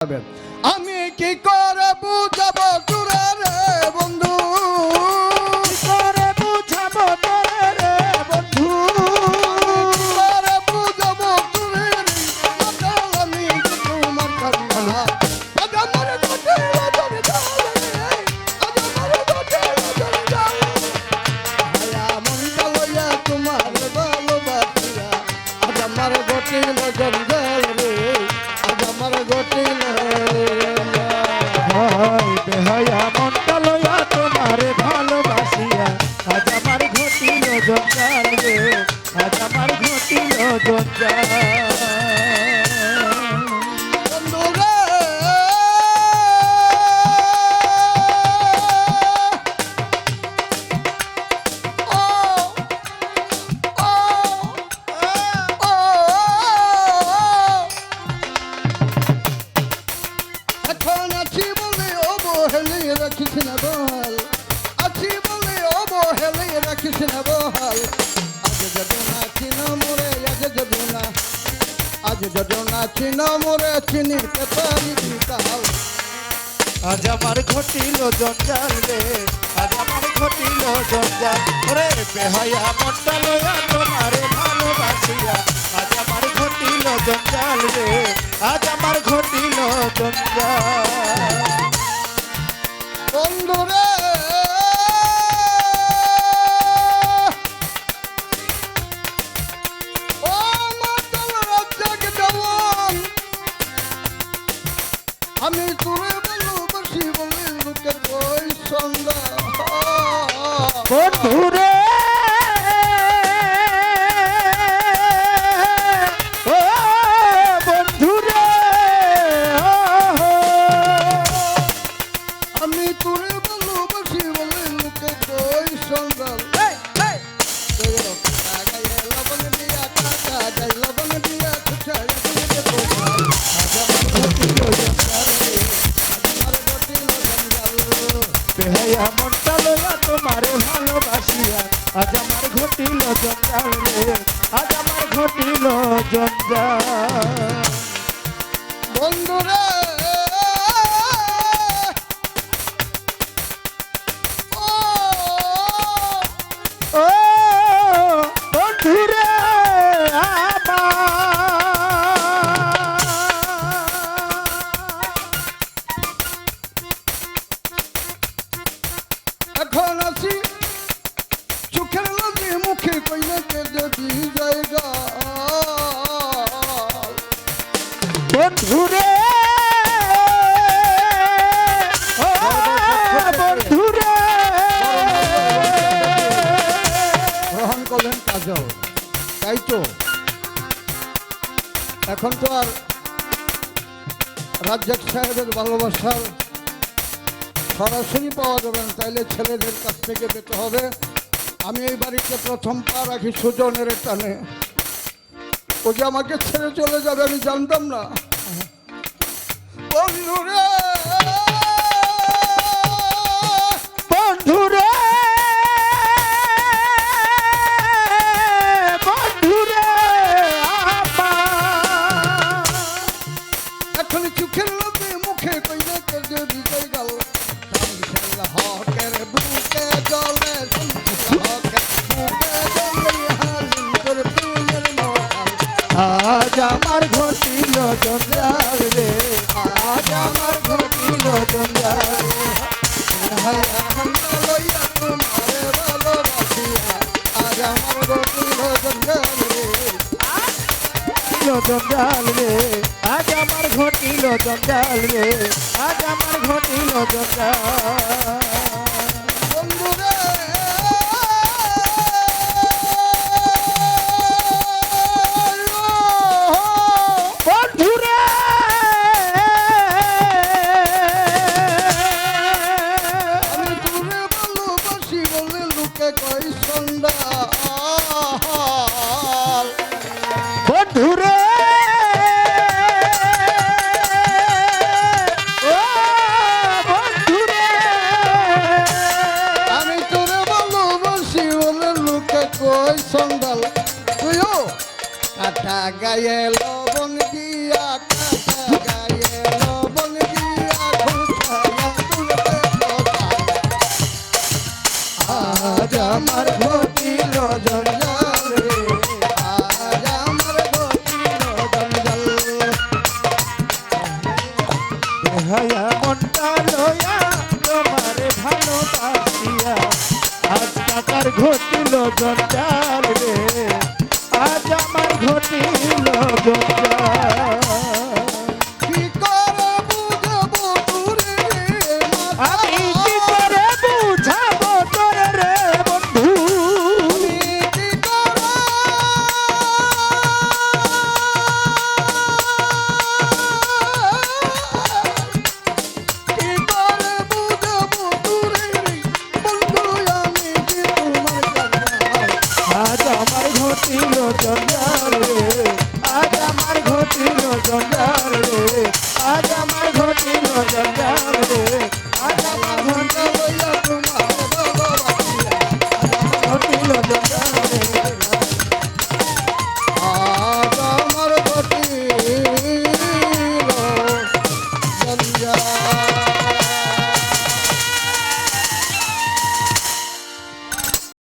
আমি কি করে বুঝাবো তোরে রে বন্ধু, কি করে বুঝাবো তোরে রে বন্ধু, কি করে বুঝাবো তোরে রে মাতাল আমি তোমার কান্না। আজ আমার গোটে নজরে জ্বালে, আজ আমার গোটে নজরে জ্বালে, হায়া মনটা লইয়া তোমার ভালোবাসিয়া, আজ আমার গোটে নজর জ্বালে, আজ আমার গোটে বেহায়া মনটা লইয়া তোমারে ভালোবাসিয়া, আজ আমার ঘটিল জঞ্জাল রে, আজ আমার ঘটিল জঞ্জাল। বন্ধু রে ও ও ও এখন আছি বলে অবহেলিয়ে রাখিস না বল, আছি বলে অবহেলিয়ে রাখিস না বল, আজ যদি নাচি না মরে, আজ যদি না, আজ যদি নাচি না মরে চিনিতে পারি কাল। আজ আমার ঘটিল জঞ্জাল রে, আজ আমার ঘটিল জঞ্জাল রে, বেহায়া মনটা লইয়া তোমারে ভালোবাসিয়া, আজ আমার ঘটিল জঞ্জাল রে, আজ আমার ঘটিল জঞ্জাল। বন্ধু রে ও মাতাল রাজ্জাক জওয়ান, আমি তোরে ভালোবাসি বলে লোকের কই সন্ধ্যা। বন্ধু রে ও বন্ধু রে আমি তোরে ভালোবাসি বলে লোকের কই সন্ধ্যা। লবণ দিয়া কাকা যাই, লবণ দিয়া খুচা বেহায়া মনটা লইয়া তোমারে ভালোবাসিয়া, আজ আমার ঘটিল জঞ্জাল রে, আজ আমার ঘটিল জঞ্জাল। বন্ধু রে ও ও বন্ধু রে এখন আছি চোখের লাগে মুখে কইলে যদি জায়গা। বন্ধু রে ও বন্ধু রে গ্রহণ করলেন কাজল, তাই তো এখন তো আর রাজ্জাক সাহেবের ভালোবাসার সরাসরি পাওয়া যাবে না, তাইলে ছেলেদের কাছ থেকে পেতে হবে। আমি এই বাড়িতে প্রথম পা রাখি সুজনের টানে, ও যে আমাকে ছেড়ে চলে যাবে আমি জানতাম না। বন্ধুরে বন্ধু রে বন্ধু রে এখন চোখের লোকে মুখে কইলে যে বিজয় গেল, হকের বুকে জলে হকের বুকে জলে হালিন্দর প্রেমের মহাল। আজ আমার ঘটিল জঞ্জাল রে, আজ আমার ঘটিল জঞ্জাল রে, হায়া হান্না লইয়া তোমারে ভালোবাসিয়া, আজ আমার গতিল জঞ্জাল রে, জঞ্জাল রে, আজ আমার ঘটিল জঞ্জাল রে, আজ আমার ঘটিল জঞ্জাল। বন্ধুরে বন্ধু রে আমি তোরে ভালোবাসি বলে লোকে কই সন্ধ্যা। বন্ধু রে ও বন্ধু রে আমি তোরে ভালোবাসি বলে লোকে কই সন্ধ্যাল। তুইও কাটা গায়ে লবণ দিয়া, কাটা গায়ে লবণ বেহায়া মনটা লয়া তোমারে ভালোবাসিয়া আজ টাকার ঘটিল জঞ্জাল রে আজ আমার ঘটিল জঞ্জাল কি করে বুঝবো তোরে আমি কি করে বুঝাবো তোরে রে বন্ধু আমি কি করে কি করে বুঝবো তোরে বন্ধু আমি কি তোমার জানাই আজ আমার ঘটিল জঞ্জাল রে আজ আমার ঘটিল জঞ্জাল রে আজ আমার ঘটিল জঞ্জাল রে আজ আমার ঘন্টা লইয়া তোমার ভালোবাসিয়া ঘটিল জঞ্জাল রে আজ আমার ঘটিল জঞ্জাল